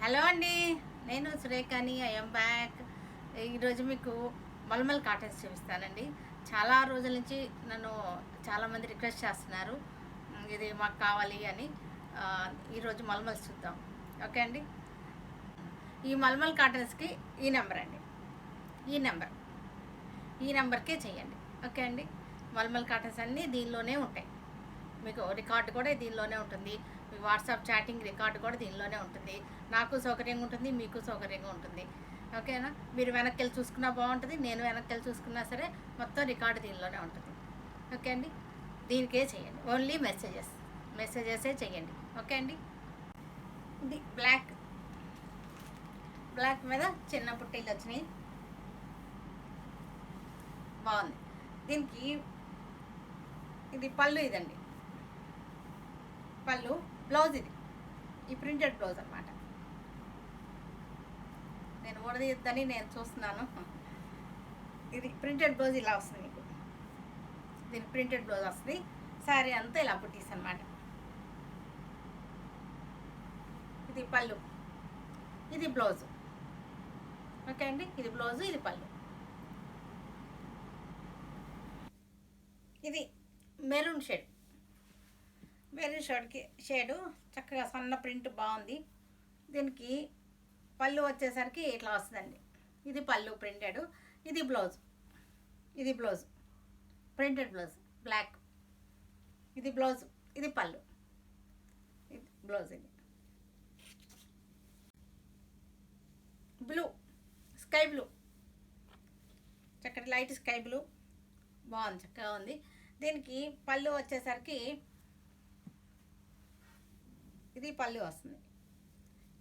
Hello అండి. నేను సురేఖని I'm back. ఈరోజు మీకు మల్మల్ కాటన్స్ చూపిస్తానండి. చాలా రోజుల నుంచి నన్ను చాలామంది రిక్వెస్ట్ చేస్తున్నారు, ఇది మాకు కావాలి అని. ఈరోజు మల్మల్స్ చూద్దాం. ఓకే అండి. ఈ మల్మల్ కాటన్స్కి ఈ నెంబర్ అండి, ఈ నెంబర్ ఈ నెంబర్కే చేయండి. ఓకే అండి. మల్మల్ కాటన్స్ అన్నీ దీనిలోనే ఉంటాయి. మీకు రికార్డు కూడా దీనిలోనే ఉంటుంది. మీ వాట్సాప్ చాటింగ్ రికార్డు కూడా దీనిలోనే ఉంటుంది. నాకు సౌకర్యంగా ఉంటుంది, మీకు సౌకర్యంగా ఉంటుంది. ఓకేనా. మీరు వెనక్కి వెళ్ళి చూసుకున్నా బాగుంటుంది, నేను వెనక్కి వెళ్ళి చూసుకున్నా సరే మొత్తం రికార్డు దీనిలోనే ఉంటుంది. ఓకే అండి. దీనికే చేయండి. ఓన్లీ మెసేజెసే చేయండి. ఓకే అండి. ఇది బ్లాక్ మీద చిన్న పుట్టీలు వచ్చినాయి. బాగుంది. దీనికి ఇది పళ్ళు, ఇదండి పళ్ళు. బ్లౌజ్ ఇది, ఈ ప్రింటెడ్ బ్లౌజ్ అనమాట. నేను ఊడదీయద్దని నేను చూస్తున్నాను. ఇది ప్రింటెడ్ బ్లౌజ్ ఇలా వస్తుంది మీకు. దీని ప్రింటెడ్ బ్లౌజ్ వస్తుంది. శారీ అంతా ఇలా బుట్టీస్ అనమాట. ఇది పళ్ళు, ఇది బ్లౌజ్. ఓకే అండి. ఇది బ్లౌజు, ఇది పళ్ళు. ఇది మెరూన్ షేడు చక్కగా సన్న ప్రింట్ బాగుంది. దీనికి పళ్ళు వచ్చేసరికి ఇట్లా వస్తుందండి. ఇది పళ్ళు ప్రింటెడ్, ఇది బ్లౌజ్ ప్రింటెడ్ బ్లౌజ్ బ్లాక్. ఇది బ్లౌజ్, ఇది పళ్ళు, ఇది బ్లౌజ్. ఇది బ్లూ, స్కై బ్లూ, చక్కటి లైట్ స్కై బ్లూ బాగుంది, చక్కగా ఉంది. దీనికి పళ్ళు వచ్చేసరికి ఇది పళ్ళు వస్తుంది,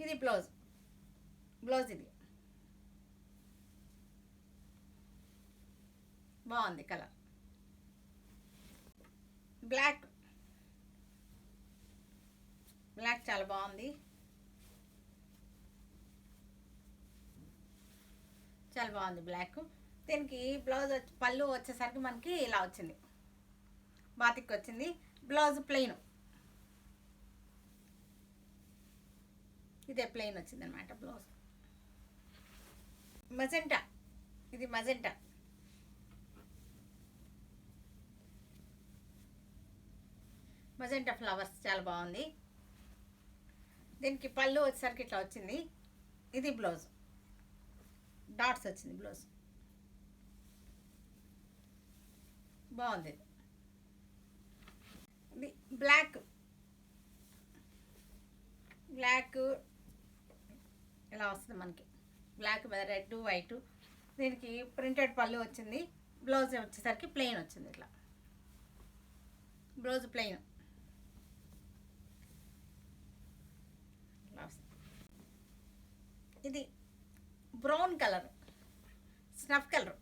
ఇది బ్లౌజ్. ఇది బాగుంది కలర్. బ్లాక్ చాలా బాగుంది, చాలా బాగుంది బ్లాక్. దీనికి బ్లౌజ్ పళ్ళు వచ్చేసరికి మనకి ఇలా వచ్చింది, బాతిక్ వచ్చింది. బ్లౌజ్ ప్లెయిన్, ఇదే ప్లెయిన్ వచ్చింది అనమాట బ్లౌజ్. మజెంటా, ఇది మజెంటా ఫ్లవర్స్ చాలా బాగుంది. దీనికి పళ్ళు వచ్చేసరికి ఇట్లా వచ్చింది. ఇది బ్లౌజ్, డాట్స్ వచ్చింది బ్లౌజ్. బాగుంది. ఇది బ్లాక్ ఇలా వస్తుంది మనకి. బ్లాక్ మీద రెడ్ వైట్. దీనికి ప్రింటెడ్ పళ్ళు వచ్చింది. బ్లౌజ్ వచ్చేసరికి ప్లెయిన్ వచ్చింది. ఇట్లా బ్లౌజ్ ప్లెయిన్ ఇట్లా వస్తుంది. ఇది బ్రౌన్ కలర్, స్నఫ్ కలర్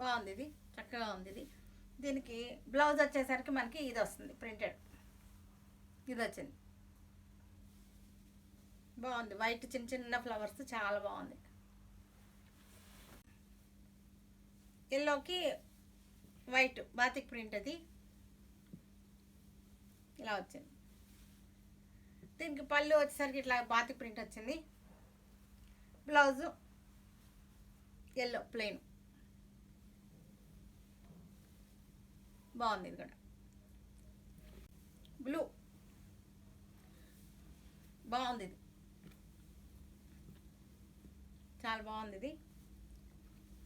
బాగుంది. ఇది చక్కగా ఉంది. ఇది దీనికి బ్లౌజ్ వచ్చేసరికి మనకి ఇది వస్తుంది, ప్రింటెడ్ ఇది వచ్చింది. బాగుంది. వైట్ చిన్న చిన్న ఫ్లవర్స్ చాలా బాగుంది. ఎల్లోకి వైట్ బాతిక్ ప్రింట్, అది ఇలా వచ్చింది. దీనికి పళ్ళు వచ్చేసరికి ఇట్లా బాతిక్ ప్రింట్ వచ్చింది. బ్లౌజు ఎల్లో ప్లెయిన్ బాగుంది. ఇది కూడా బ్లూ బాగుంది. ఇది చాలా బాగుంది. ఇది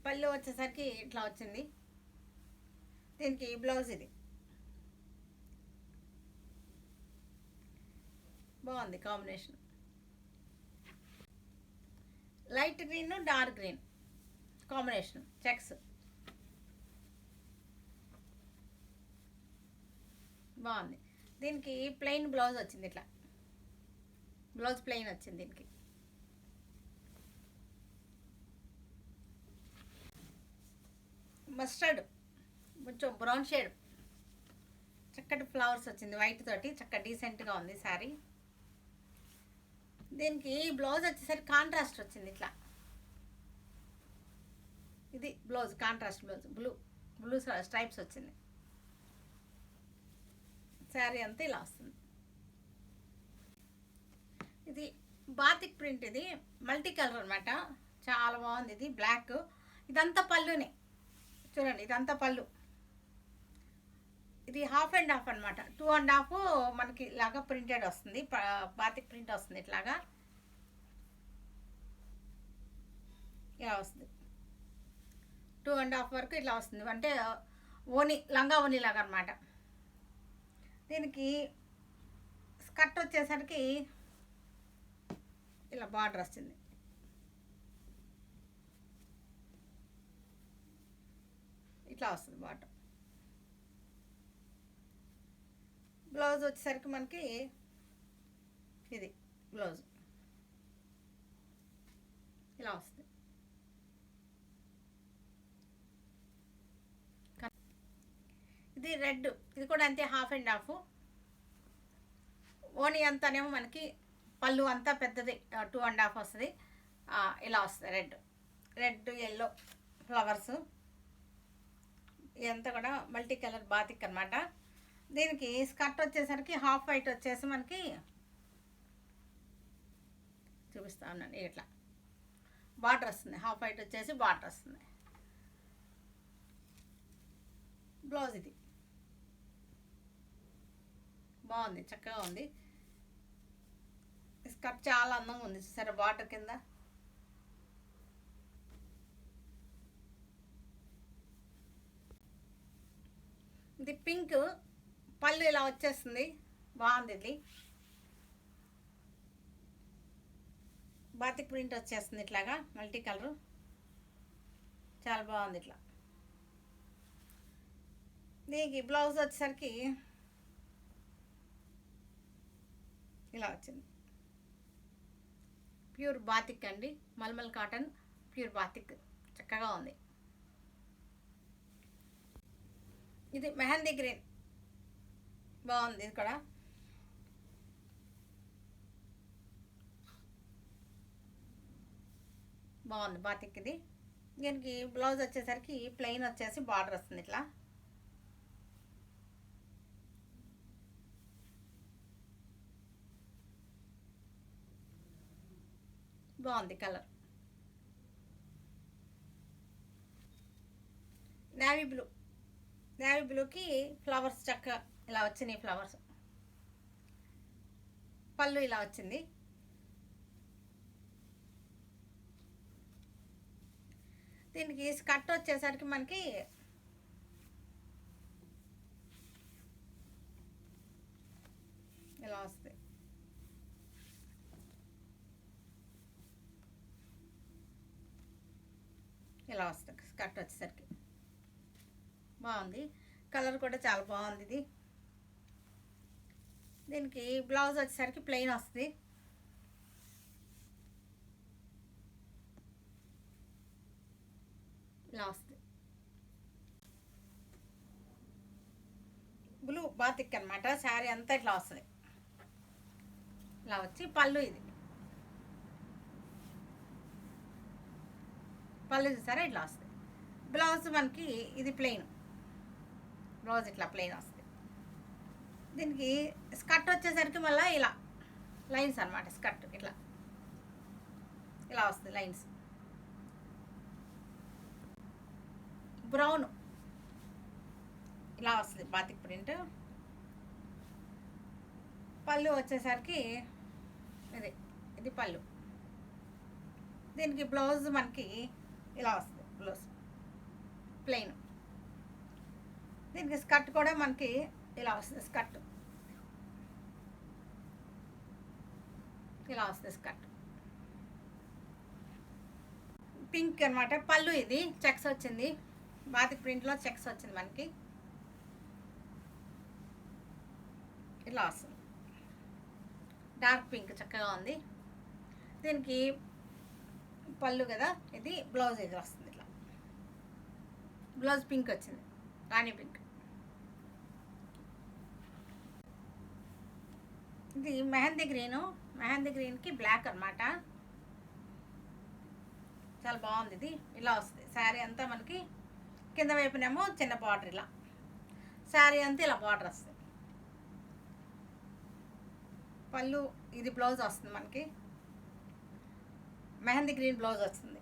పళ్ళు వచ్చేసరికి ఇట్లా వచ్చింది. దీనికి బ్లౌజ్ ఇది బాగుంది. Combination light green, dark green combination, checks బాగుంది. దీనికి ప్లెయిన్ బ్లౌజ్ వచ్చింది. ఇట్లా బ్లౌజ్ ప్లెయిన్ వచ్చింది. దీనికి మస్టర్డ్, కొంచెం బ్రౌన్ షేడ్, చక్కటి ఫ్లవర్స్ వచ్చింది వైట్ తోటి, చక్కగా డీసెంట్గా ఉంది శారీ. దీనికి బ్లౌజ్ వచ్చేసరికి కాంట్రాస్ట్ వచ్చింది. ఇట్లా ఇది blouse, contrast blouse, blue stripes వచ్చింది. శారీ అంతా ఇలా వస్తుంది. బాతిక్ ప్రింట్ ఇది మల్టీ కలర్ అనమాట. చాలా బాగుంది. ఇది బ్లాక్. ఇదంతా పళ్ళునే చూడండి, ఇదంతా పళ్ళు. ఇది హాఫ్ అండ్ హాఫ్ అనమాట. 2.5 మనకి ఇలాగా ప్రింటెడ్ వస్తుంది, బాతిక్ ప్రింట్ వస్తుంది. ఇట్లాగా ఇలా వస్తుంది. 2.5 వరకు ఇట్లా వస్తుంది. అంటే ఓని లంగా ఓని లాగా అనమాట. దీనికి స్కర్ట్ వచ్చేసరికి ఇలా బార్డర్ వస్తుంది. ఇట్లా వస్తుంది బార్డర్. బ్లౌజ్ వచ్చేసరికి మనకి ఇది బ్లౌజ్ ఇలా వస్తుంది. ఇది రెడ్, ఇది కూడా అంతే, హాఫ్ అండ్ హాఫ్. ఓని అంతానేమో మనకి పళ్ళు అంతా పెద్దది 2.5 వస్తుంది. ఇలా వస్తుంది. Red yellow flowers. ఇదంతా కూడా మల్టీ కలర్ బాతిక్ అనమాట. దీనికి స్కర్ట్ వచ్చేసరికి హాఫ్ వైట్ వచ్చేసి మనకి చూపిస్తా ఉన్నాను. ఇట్లా బార్డర్ వస్తుంది. హాఫ్ వైట్ వచ్చేసి బార్డర్ వస్తుంది. బ్లౌజ్ ఇది బాగుంది, చక్కగా ఉంది. స్కర్ట్ చాలా అందంగా ఉంది. సరే బార్డర్ కింద ఇది పింక్, పళ్ళు ఇలా వచ్చేస్తుంది. బాగుంది. ఇది బాతిక్ ప్రింట్ వచ్చేస్తుంది ఇట్లాగా మల్టీ కలరు. చాలా బాగుంది. ఇట్లా దీనికి బ్లౌజ్ వచ్చేసరికి ఇలా వచ్చింది. ప్యూర్ బాతిక్ అండి, మల్మల్ కాటన్ ప్యూర్ బాతిక్, చక్కగా ఉంది. ఇది మెహందీ గ్రీన్, బాగుంది. ఇది కూడా బాగుంది బాతిక్. ఇది దీనికి బ్లౌజ్ వచ్చేసరికి ప్లెయిన్ వచ్చేసి బార్డర్ వస్తుంది. ఇట్లా బాగుంది కలర్. నేవీ బ్లూకి ఫ్లవర్స్ చక్కగా ఇలా వచ్చినాయి. ఫ్లవర్స్ పళ్ళు ఇలా వచ్చింది. దీనికి స్కర్ట్ వచ్చేసరికి మనకి ఇలా వస్తుంది. ఇలా వస్తుంది స్కర్ట్ వచ్చేసరికి. బాగుంది. కలర్ కూడా చాలా బాగుంది. ఇది దీనికి బ్లౌజ్ వచ్చేసరికి ప్లెయిన్ వస్తుంది. ఇలా వస్తుంది. బ్లూ బాతిక్ అనమాట. శారీ అంతా ఇట్లా వస్తుంది. ఇలా వచ్చి పళ్ళు, ఇది పళ్ళు చూసారా ఇట్లా వస్తుంది. బ్లౌజ్ మనకి ఇది ప్లెయిన్, బ్లౌజ్ ఇట్లా ప్లెయిన్ వస్తుంది. దీనికి స్కర్ట్ వచ్చేసరికి మళ్ళీ ఇలా లైన్స్ అనమాట. స్కర్ట్ ఇట్లా ఇలా వస్తుంది లైన్స్. బ్రౌన్ ఇలా వస్తుంది బాతిక్ ప్రింట్. పళ్ళు వచ్చేసరికి ఇది పళ్ళు. దీనికి బ్లౌజ్ మనకి ఇలా వస్తుంది. Blouse plain. దీనికి స్కర్ట్ కూడా మనకి ఇలా వస్తుంది. స్కర్ట్ ఇలా వస్తుంది. స్కర్ట్ పింక్ అనమాట. పళ్ళు ఇది చెక్స్ వచ్చింది. బాతిక్ ప్రింట్లో చెక్స్ వచ్చింది మనకి. ఇలా వస్తుంది. డార్క్ పింక్ చక్కగా ఉంది. దీనికి పళ్ళు కదా, ఇది బ్లౌజ్ ఇది వస్తుంది. ఇట్లా బ్లౌజ్ పింక్ వచ్చింది, రాణి పింక్. ఇది మెహందీ గ్రీన్కి బ్లాక్ అనమాట. చాలా బాగుంది. ఇది ఇలా వస్తుంది. శారీ అంతా మనకి కింద వైపునేమో చిన్న బార్డర్, ఇలా శారీ అంతా ఇలా బార్డర్ వస్తుంది. పళ్ళు ఇది బ్లౌజ్ వస్తుంది మనకి. మెహందీ గ్రీన్ బ్లౌజ్ వస్తుంది.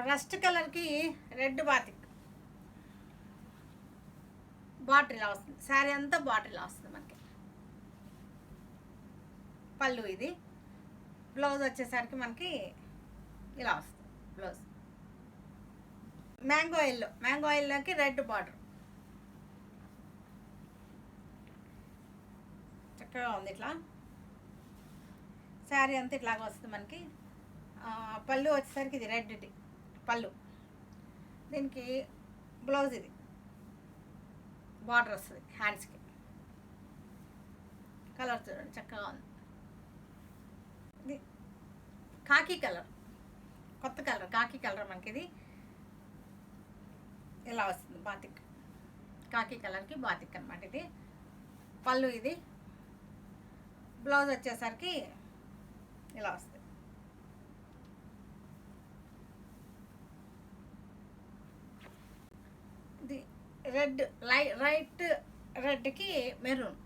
రస్ట్ కలర్కి రెడ్ బాతిక్ బాటిల్ వస్తుంది. శారీ అంతా బాటిల్ వస్తుంది మనకి. పళ్ళు ఇది. బ్లౌజ్ వచ్చేసరికి మనకి ఇలా వస్తుంది బ్లౌజ్. మ్యాంగో ఎల్లోకి రెడ్ బార్డర్ చక్కగా ఉంది. ఇట్లా శారీ అంతా ఇట్లాగా వస్తుంది మనకి. పళ్ళు వచ్చేసరికి ఇది రెడ్ పళ్ళు. దీనికి బ్లౌజ్ ఇది బార్డర్ వస్తుంది హ్యాండ్స్కి. కలర్ చూడండి చక్కగా ఉంది. ఇది కాకి కలర్, కొత్త కలర్ కాకి కలర్ మనకి. ఇది ఇలా వస్తుంది బాతిక్. కాకి కలర్కి బాతిక్ అనమాట ఇది. పళ్ళు ఇది. బ్లౌజ్ వచ్చేసరికి ఇలా వస్తుంది. ఇది రెడ్ రైట్ రెడ్కి మెరూన్.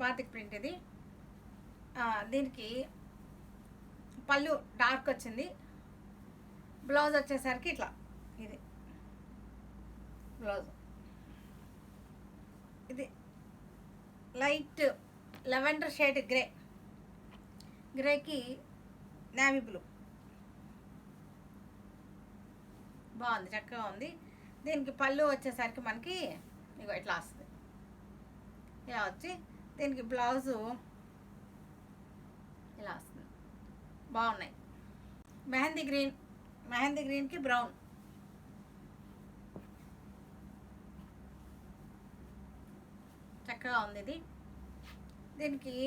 బాతిక్ ప్రింట్ ఇది. దీనికి పళ్ళు డార్క్ వచ్చింది. బ్లౌజ్ వచ్చేసరికి ఇట్లా ఇది బ్లౌజ్. ఇది లైట్ లెవెండర్ షేడ్ గ్రేకి నేవీ బ్లూ. బాగుంది, చక్కగా ఉంది. దీనికి పళ్ళు వచ్చేసరికి మనకి ఇగో ఇట్లా వస్తుంది. ఇలా వచ్చి దీనికి బ్లౌజు ఇలా వస్తుంది. బాగున్నాయి. మెహందీ గ్రీన్కి బ్రౌన్. చక్కగా ఉంది ఇది. దీనికి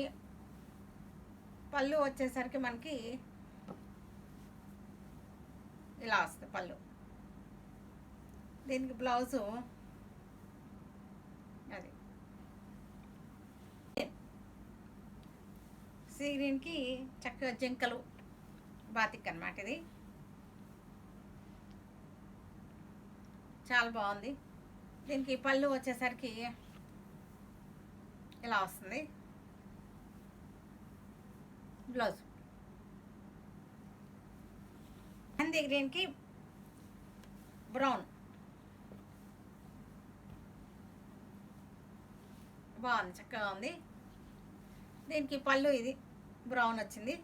పళ్ళు వచ్చేసరికి మనకి ఇలా వస్తుంది పళ్ళు. దీనికి బ్లౌజు అది సీ గ్రీన్కి చక్కగా జింకలు బాతిక్ అనమాట. ఇది చాలా బాగుంది. దీనికి పళ్ళు వచ్చేసరికి ఇలా వస్తుంది. బ్లౌజ్ మెహందీ గ్రీన్కి బ్రౌన్. బాగుంది, చక్కగా ఉంది. దీనికి పళ్ళు ఇది బ్రౌన్ వచ్చింది.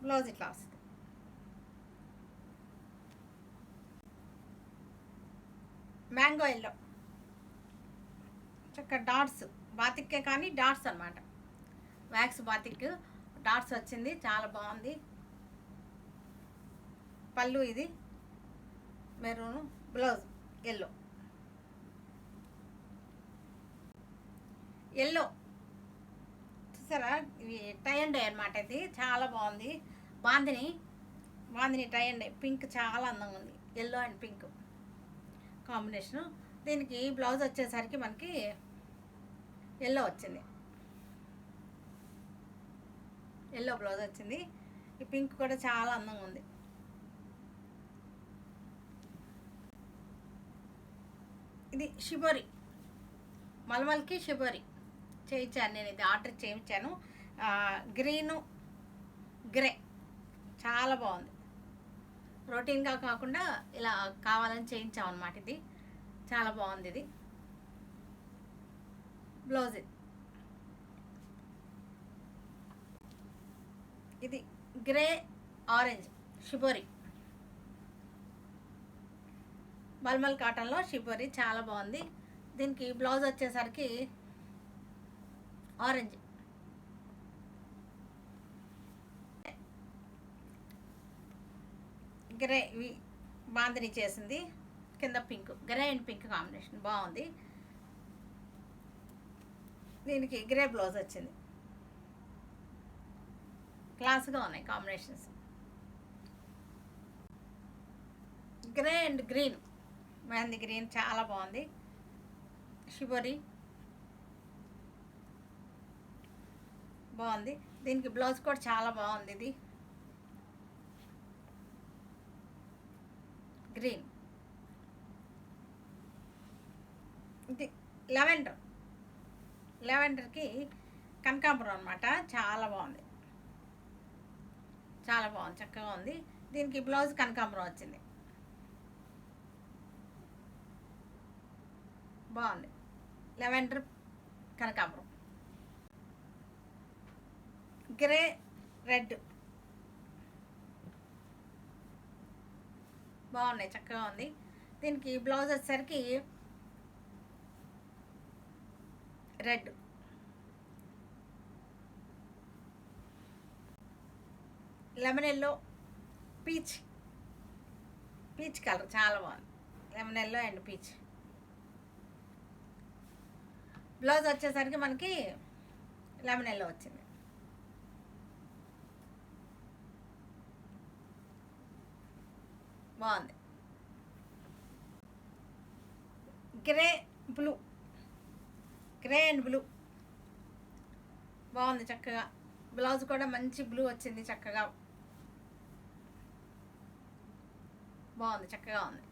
బ్లౌజ్ ఇట్లా వస్తుంది. మ్యాంగో ఎల్లో చక్కగా డాట్స్ బాతిక్కే కానీ డాట్స్ అనమాట. వ్యాక్స్ బాతిక్ డాట్స్ వచ్చింది. చాలా బాగుంది. పళ్ళు ఇది మెరూన్. బ్లౌజ్ ఎల్లో చూసారా. ఇవి టై అండ్ డై అనమాట. ఇది చాలా బాగుంది. Bandhani tie and dye pink చాలా అందంగా ఉంది. Yellow and pink combination. దీనికి బ్లౌజ్ వచ్చేసరికి మనకి ఎల్లో వచ్చింది. ఎల్లో బ్లౌజ్ వచ్చింది. ఈ పింక్ కూడా చాలా అందంగా ఉంది. ఇది షిబోరి మల్మల్కి షిబోరి చేయించాను నేను. ఇది ఆర్డర్ చేయించాను. గ్రీను గ్రే చాలా బాగుంది. రొటీన్గా కాకుండా ఇలా కావాలని చేయించామన్నమాట. ఇది చాలా బాగుంది. ఇది బ్లౌజ్. ఇది గ్రే ఆరెంజ్ షిబోరి మల్మల్ కాటన్లో షిబోరి చాలా బాగుంది. దీనికి బ్లౌజ్ వచ్చేసరికి ఆరెంజ్. గ్రే బాందిని చేసింది. కింద pink, grey and pink combination బాగుంది. దీనికి గ్రే బ్లౌజ్ వచ్చింది. క్లాస్గా ఉన్నాయి combinations. Grey and green mehndi green చాలా బాగుంది. షిబోరి బాగుంది. దీనికి బ్లౌజ్ కూడా చాలా బాగుంది. ఇది గ్రీన్, ఇది లెవెండర్. లెవెండర్కి కనకాంబరం అనమాట. చాలా బాగుంది, చాలా బాగుంది, చక్కగా ఉంది. దీనికి బ్లౌజ్ కనకాంబరం వచ్చింది, బాగుంది. లెవెండర్ కనకాంబరం. గ్రే రెడ్ బాగున్నాయి, చక్కగా ఉంది. దీనికి బ్లౌజ్ వచ్చేసరికి red. Lemon yellow, peach colour చాలా బాగుంది. Lemon yellow and peach. Blouse వచ్చేసరికి మనకి లెమన్ ఎల్లో వచ్చింది. బాగుంది. Grey blue, grey and blue బాగుంది చక్కగా. బ్లౌజ్ కూడా మంచి బ్లూ వచ్చింది, చక్కగా బాగుంది, చక్కగా ఉంది.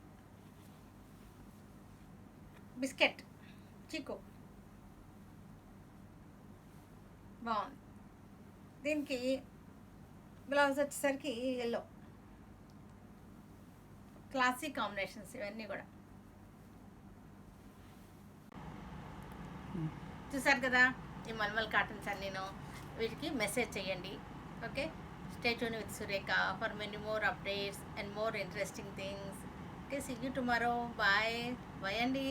బిస్కెట్ చీకు బాగుంది. దీనికి బ్లౌజ్ వచ్చేసరికి ఎల్లో. క్లాసిక్ కాంబినేషన్స్ ఇవన్నీ కూడా. చూసారు కదా ఈ మల్మల్ కాటన్స్ అన్నీను. వీటికి మెసేజ్ చేయండి. Okay, stay tune with Surekha for many more updates and more interesting things. Okay, see you tomorrow. Bye. Bye అండి.